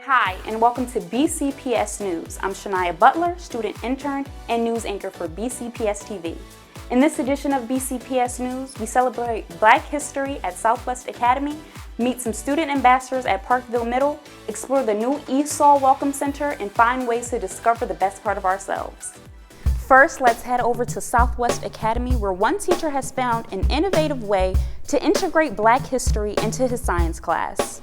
Hi, and welcome to BCPS News. I'm Shania Butler, student intern and news anchor for BCPS-TV. In this edition of BCPS News, we celebrate Black History at Southwest Academy, meet some student ambassadors at Parkville Middle, explore the new ESL Welcome Center, and find ways to discover the best part of ourselves. First, let's head over to Southwest Academy, where one teacher has found an innovative way to integrate Black history into his science class.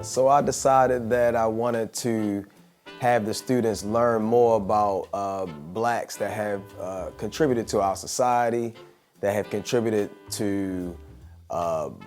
So I decided that I wanted to have the students learn more about Blacks that have contributed to our society, that have contributed to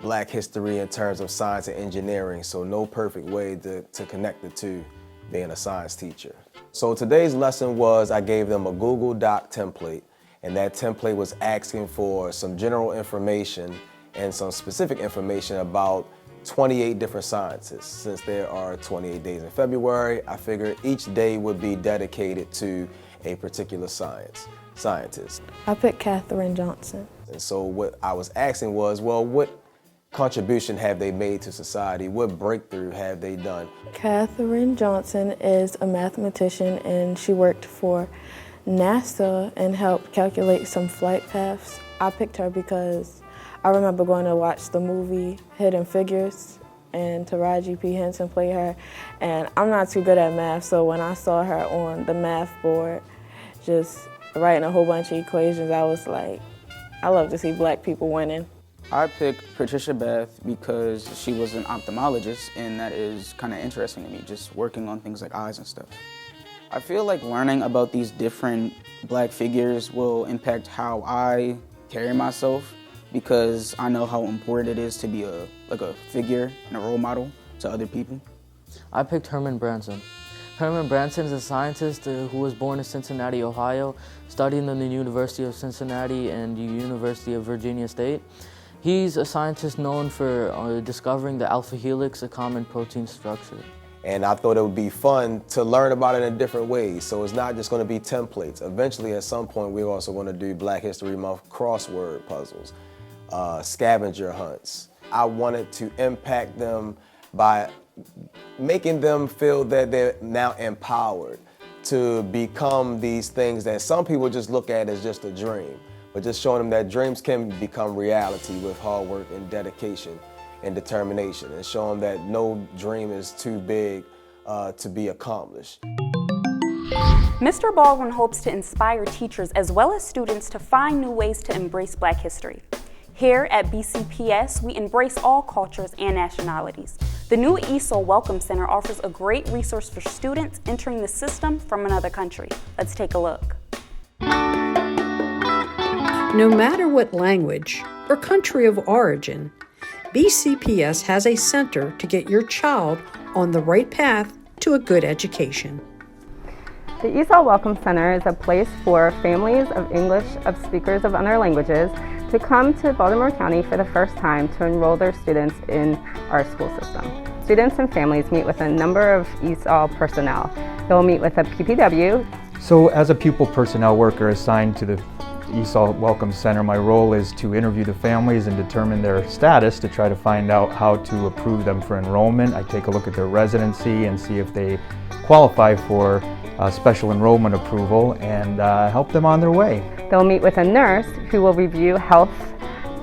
Black history in terms of science and engineering. So no perfect way to connect the two, being a science teacher. So today's lesson was I gave them a Google Doc template, and that template was asking for some general information and some specific information about 28 different sciences. Since there are 28 days in February, I figured each day would be dedicated to a particular scientist. I picked Katherine Johnson. And so what I was asking was, well, what contribution have they made to society? What breakthrough have they done? Katherine Johnson is a mathematician, and she worked for NASA and helped calculate some flight paths. I picked her because I remember going to watch the movie Hidden Figures, and Taraji P. Henson played her, and I'm not too good at math, so when I saw her on the math board just writing a whole bunch of equations, I was like, I love to see Black people winning. I picked Patricia Beth because she was an ophthalmologist, and that is kind of interesting to me, just working on things like eyes and stuff. I feel like learning about these different Black figures will impact how I carry myself, because I know how important it is to be a figure and a role model to other people. I picked Herman Branson. Herman Branson is a scientist who was born in Cincinnati, Ohio, studied in the University of Cincinnati and the University of Virginia State. He's a scientist known for discovering the alpha helix, a common protein structure. And I thought it would be fun to learn about it in different ways. So it's not just going to be templates. Eventually, at some point, we're also going to do Black History Month crossword puzzles, scavenger hunts. I wanted to impact them by making them feel that they're now empowered to become these things that some people just look at as just a dream, but just showing them that dreams can become reality with hard work and dedication and determination, and showing that no dream is too big to be accomplished. Mr. Baldwin hopes to inspire teachers as well as students to find new ways to embrace Black history. Here at BCPS, we embrace all cultures and nationalities. The new ESL Welcome Center offers a great resource for students entering the system from another country. Let's take a look. No matter what language or country of origin, BCPS has a center to get your child on the right path to a good education. The ESL Welcome Center is a place for families of English speakers of other languages to come to Baltimore County for the first time to enroll their students in our school system. Students and families meet with a number of ESL personnel. They'll meet with a PPW. So as a pupil personnel worker assigned to the ESL Welcome Center, my role is to interview the families and determine their status to try to find out how to approve them for enrollment. I take a look at their residency and see if they qualify for special enrollment approval and help them on their way. They'll meet with a nurse who will review health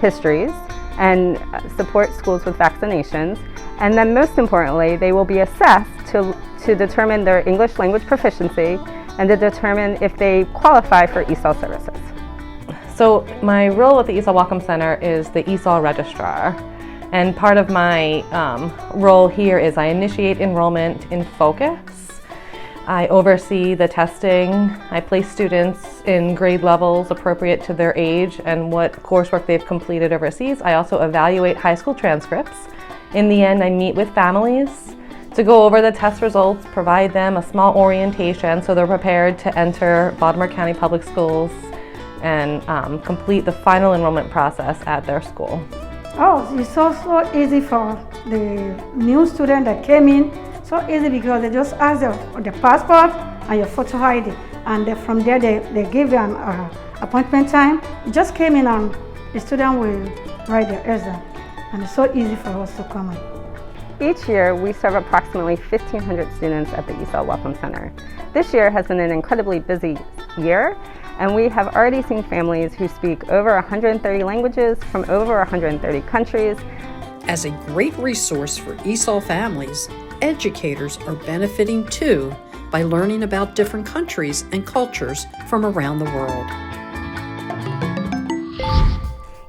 histories and support schools with vaccinations. And then most importantly, they will be assessed to determine their English language proficiency and to determine if they qualify for ESL services. So my role at the ESL Welcome Center is the ESL registrar. And part of my role here is I initiate enrollment in focus. I oversee the testing. I place students in grade levels appropriate to their age and what coursework they've completed overseas. I also evaluate high school transcripts. In the end, I meet with families to go over the test results, provide them a small orientation so they're prepared to enter Baltimore County Public Schools and complete the final enrollment process at their school. Oh, it's also easy for the new student that came in. So easy because they just ask the passport and your photo ID, and from there they give you an appointment time. You just came in and the student will write their exam. and it's so easy for us to come. Each year, we serve approximately 1,500 students at the ESL Welcome Center. This year has been an incredibly busy year, and we have already seen families who speak over 130 languages from over 130 countries. As a great resource for ESL families, educators are benefiting too by learning about different countries and cultures from around the world.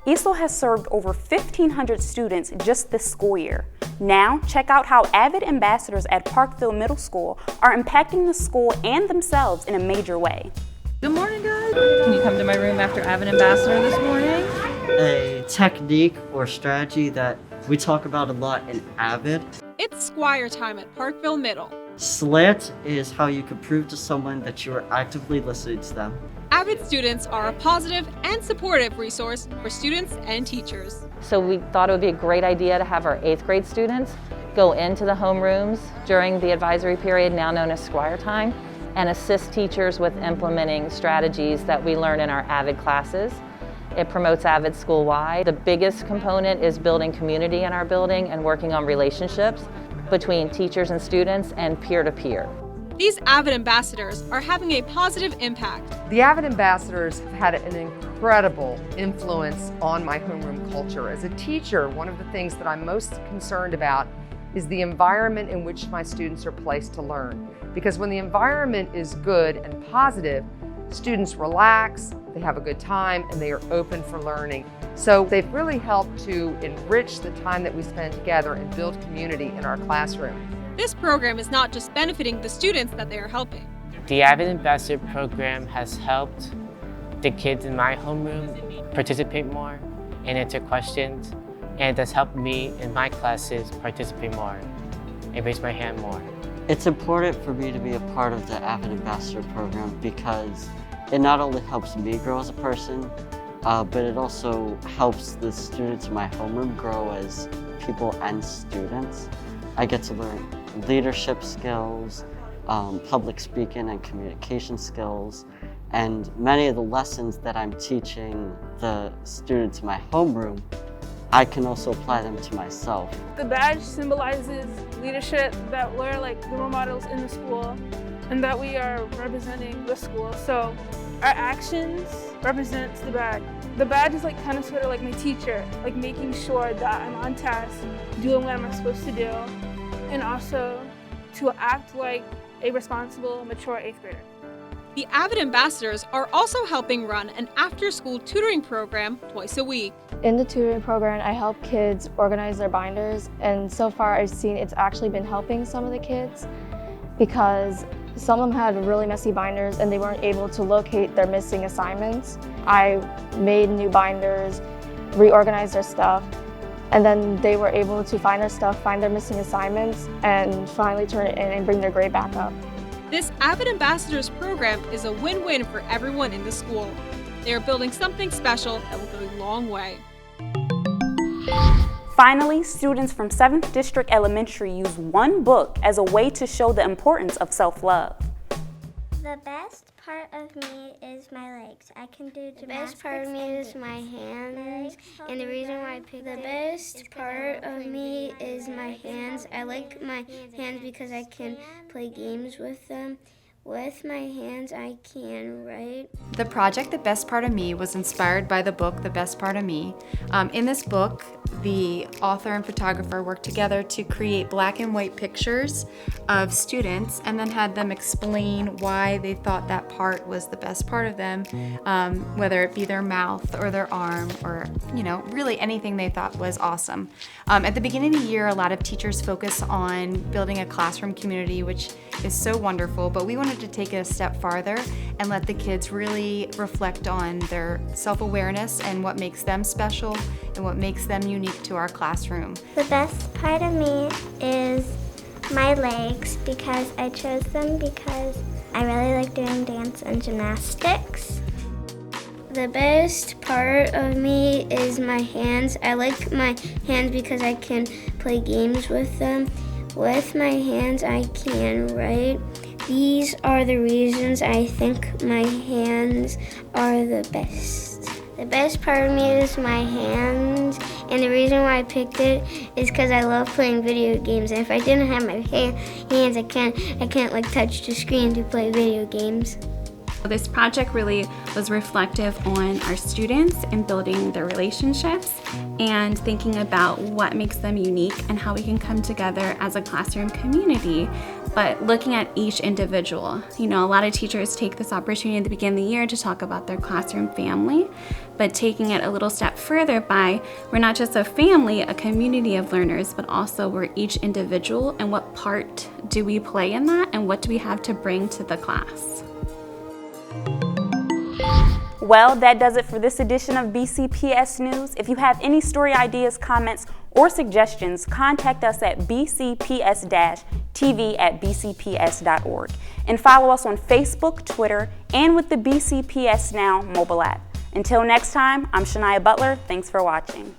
ESL has served over 1,500 students just this school year. Now, check out how AVID Ambassadors at Parkville Middle School are impacting the school and themselves in a major way. Good morning, guys. Can you come to my room after AVID Ambassador this morning? A technique or strategy that we talk about a lot in AVID. It's Squire time at Parkville Middle. SLANT is how you can prove to someone that you are actively listening to them. AVID students are a positive and supportive resource for students and teachers. So we thought it would be a great idea to have our 8th grade students go into the homerooms during the advisory period, now known as Squire time, and assist teachers with implementing strategies that we learn in our AVID classes. It promotes AVID school-wide. The biggest component is building community in our building and working on relationships between teachers and students and peer-to-peer. These AVID ambassadors are having a positive impact. The AVID ambassadors have had an incredible influence on my homeroom culture. As a teacher, one of the things that I'm most concerned about is the environment in which my students are placed to learn. Because when the environment is good and positive, students relax, they have a good time, and they are open for learning. So they've really helped to enrich the time that we spend together and build community in our classroom. This program is not just benefiting the students that they are helping. The AVID Ambassador program has helped the kids in my homeroom participate more and answer questions, and it has helped me in my classes participate more and raise my hand more. It's important for me to be a part of the AVID Ambassador program because it not only helps me grow as a person, but it also helps the students in my homeroom grow as people and students. I get to learn leadership skills, public speaking and communication skills, and many of the lessons that I'm teaching the students in my homeroom, I can also apply them to myself. The badge symbolizes leadership, that we're like the role models in the school and that we are representing the school. So our actions represents the badge. The badge is like kind of sort of like my teacher, like making sure that I'm on task, doing what I'm supposed to do, and also to act like a responsible, mature 8th grader. The AVID ambassadors are also helping run an after-school tutoring program twice a week. In the tutoring program, I help kids organize their binders, and so far I've seen it's actually been helping some of the kids because some of them had really messy binders and they weren't able to locate their missing assignments. I made new binders, reorganized their stuff, and then they were able to find their stuff, find their missing assignments, and finally turn it in and bring their grade back up. This AVID Ambassadors program is a win-win for everyone in the school. They are building something special that will go a long way. Finally, students from 7th District Elementary use one book as a way to show the importance of self-love. The best part of me is my legs. I can do gymnastics. The best part of me is my hands, and the reason why I picked the best part of me is my hands. I like my hands because I can play games with them. With my hands, I can write. The project, The Best Part of Me, was inspired by the book, The Best Part of Me. In this book, the author and photographer worked together to create black and white pictures of students and then had them explain why they thought that part was the best part of them, whether it be their mouth or their arm or, really anything they thought was awesome. At the beginning of the year, a lot of teachers focus on building a classroom community, which is so wonderful, but we wanted to take it a step farther and let the kids really reflect on their self-awareness and what makes them special and what makes them unique to our classroom. The best part of me is my legs because I chose them because I really like doing dance and gymnastics. The best part of me is my hands. I like my hands because I can play games with them. With my hands, I can write. These are the reasons I think my hands are the best. The The best part of me is my hands, and the reason why I picked it is because I love playing video games. And if I didn't have my hands, I can't like touch the screen to play video games. This project really was reflective on our students and building their relationships and thinking about what makes them unique and how we can come together as a classroom community, but looking at each individual. You know, a lot of teachers take this opportunity at the beginning of the year to talk about their classroom family, but taking it a little step further by we're not just a family, a community of learners, but also we're each individual, and what part do we play in that and what do we have to bring to the class. Well, that does it for this edition of BCPS News. If you have any story ideas, comments, or suggestions, contact us at bcps-tv@bcps.org and follow us on Facebook, Twitter, and with the BCPS Now mobile app. Until next time, I'm Shania Butler. Thanks for watching.